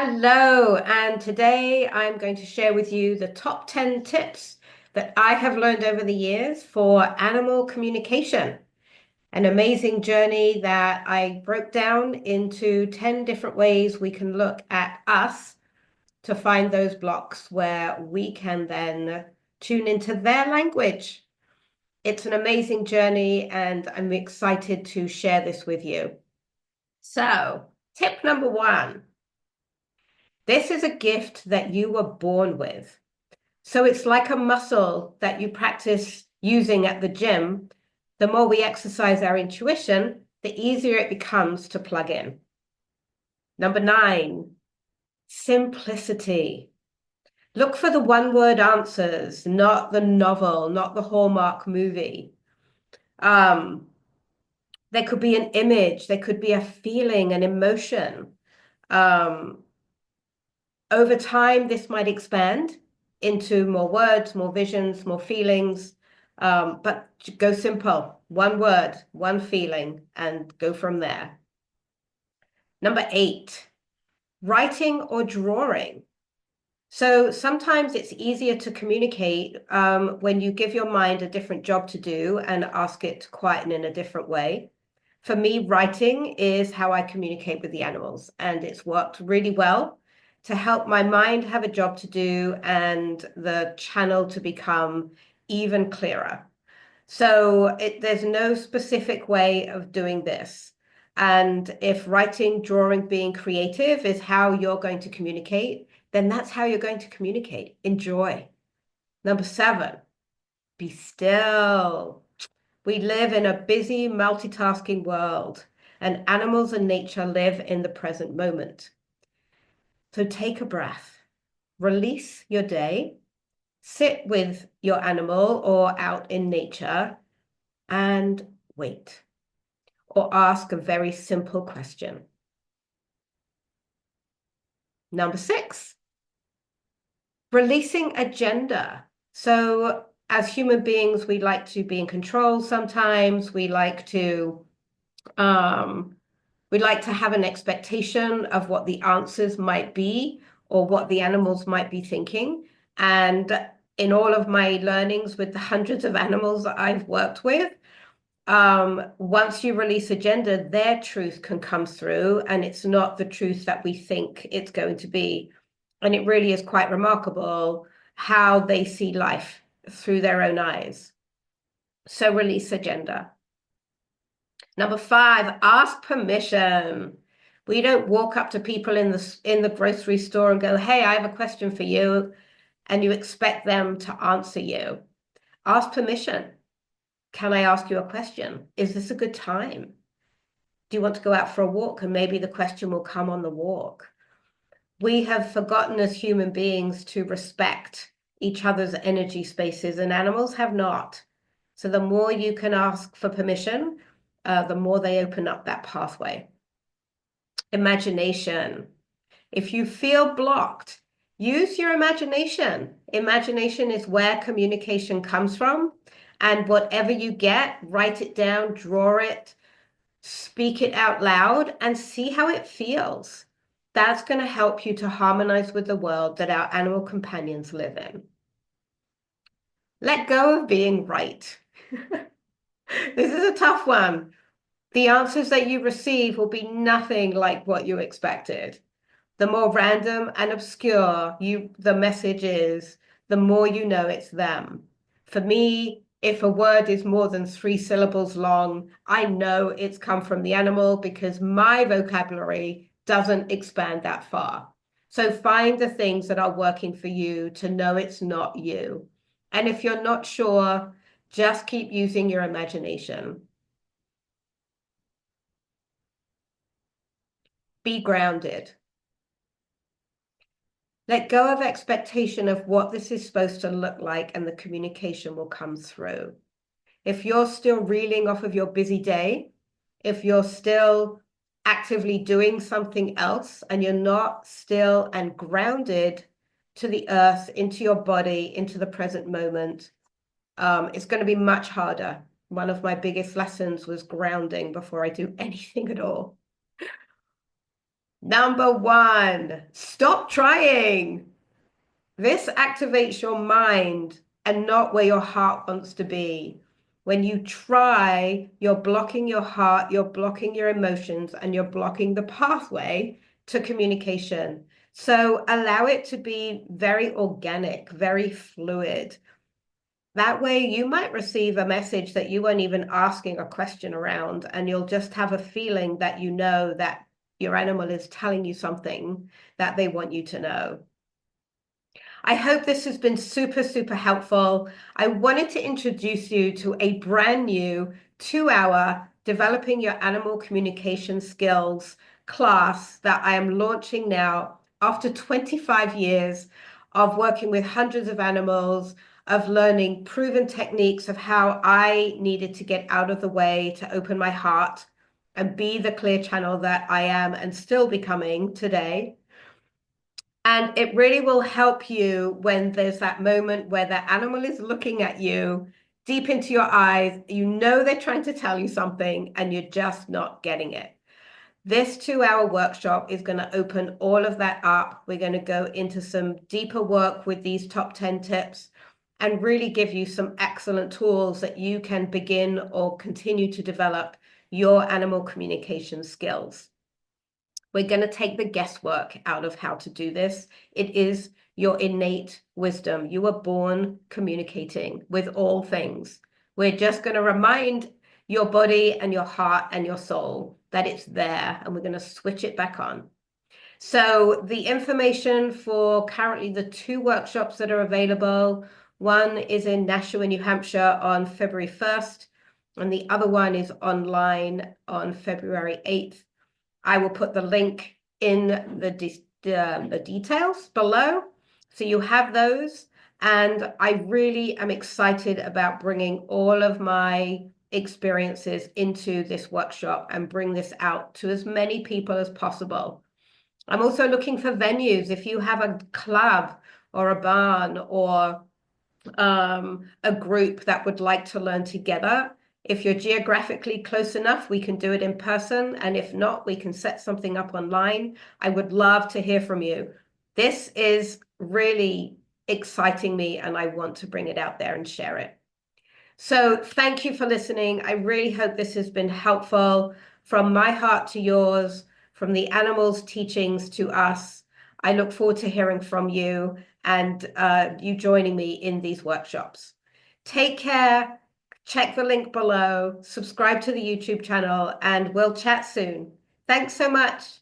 Hello, and today I'm going to share with you the top 10 tips that I have learned over the years for animal communication. An amazing journey that I broke down into 10 different ways we can look at us to find those blocks where we can then tune into their language. It's an amazing journey, and I'm excited to share this with you. So, tip number one. This is a gift that you were born with. So it's like a muscle that you practice using at the gym. The more we exercise our intuition, the easier it becomes to plug in. Number nine, simplicity. Look for the one-word answers, not the novel, not the Hallmark movie. Um, there could be an image, there could be a feeling, an emotion. Um, Over time, this might expand into more words, more visions, more feelings, but go simple. One word, one feeling, and go from there. Number eight, writing or drawing. So sometimes it's easier to communicate when you give your mind a different job to do and ask it to quieten in a different way. For me, writing is how I communicate with the animals, and it's worked really well to help my mind have a job to do and the channel to become even clearer. So there's no specific way of doing this. And if writing, drawing, being creative is how you're going to communicate, then that's how you're going to communicate. Enjoy. Number seven, be still. We live in a busy, multitasking world, and animals and nature live in the present moment. So take a breath, release your day, sit with your animal or out in nature, and wait, or ask a very simple question. Number six, releasing agenda. So as human beings, we like to be in control sometimes. Um, we like to have an expectation of what the answers might be or what the animals might be thinking. And in all of my learnings with the hundreds of animals that I've worked with, once you release agenda, their truth can come through, and it's not the truth that we think it's going to be. And it really is quite remarkable how they see life through their own eyes. So release agenda. Number five, ask permission. We don't walk up to people in the grocery store and go, "Hey, I have a question for you," and you expect them to answer you. Ask permission. Can I ask you a question? Is this a good time? Do you want to go out for a walk? And maybe the question will come on the walk. We have forgotten as human beings to respect each other's energy spaces, and animals have not. So the more you can ask for permission, the more they open up that pathway. Imagination. If you feel blocked, use your imagination. Imagination is where communication comes from. And whatever you get, write it down, draw it, speak it out loud, and see how it feels. That's going to help you to harmonize with the world that our animal companions live in. Let go of being right. This is a tough one. The answers that you receive will be nothing like what you expected. The more random and obscure the message is, the more you know it's them. For me, if a word is more than 3 syllables long, I know it's come from the animal because my vocabulary doesn't expand that far. So find the things that are working for you to know it's not you. And if you're not sure, just keep using your imagination. Be grounded. Let go of expectation of what this is supposed to look like, and the communication will come through. If you're still reeling off of your busy day, if you're still actively doing something else and you're not still and grounded to the earth, into your body, into the present moment, it's going to be much harder. One of my biggest lessons was grounding before I do anything at all. Number one, stop trying. This activates your mind and not where your heart wants to be. When you try, you're blocking your heart, you're blocking your emotions, and you're blocking the pathway to communication. So allow it to be very organic, very fluid. That way, you might receive a message that you weren't even asking a question around, and you'll just have a feeling that you know that your animal is telling you something that they want you to know. I hope this has been super, super helpful. I wanted to introduce you to a brand new 2 hour Developing Your Animal Communication Skills class that I am launching now after 25 years of working with hundreds of animals, of learning proven techniques of how I needed to get out of the way to open my heart and be the clear channel that I am and still becoming today. And it really will help you when there's that moment where the animal is looking at you deep into your eyes. You know they're trying to tell you something and you're just not getting it. This 2 hour workshop is going to open all of that up. We're going to go into some deeper work with these top 10 tips and really give you some excellent tools that you can begin or continue to develop your animal communication skills. We're going to take the guesswork out of how to do this. It is your innate wisdom. You were born communicating with all things. We're just going to remind your body and your heart and your soul that it's there, and we're going to switch it back on. So the information for currently the 2 workshops that are available, one is in Nashua, New Hampshire on February 1st, and the other one is online on February 8th. I will put the link in the details below, so you have those. And I really am excited about bringing all of my experiences into this workshop and bring this out to as many people as possible. I'm also looking for venues. If you have a club or a barn or a group that would like to learn together. If you're geographically close enough, we can do it in person. And if not, we can set something up online. I would love to hear from you. This is really exciting me, and I want to bring it out there and share it. So thank you for listening. I really hope this has been helpful from my heart to yours, from the animals' teachings to us. I look forward to hearing from you and you joining me in these workshops. Take care. Check the link below, subscribe to the YouTube channel, and we'll chat soon. Thanks so much.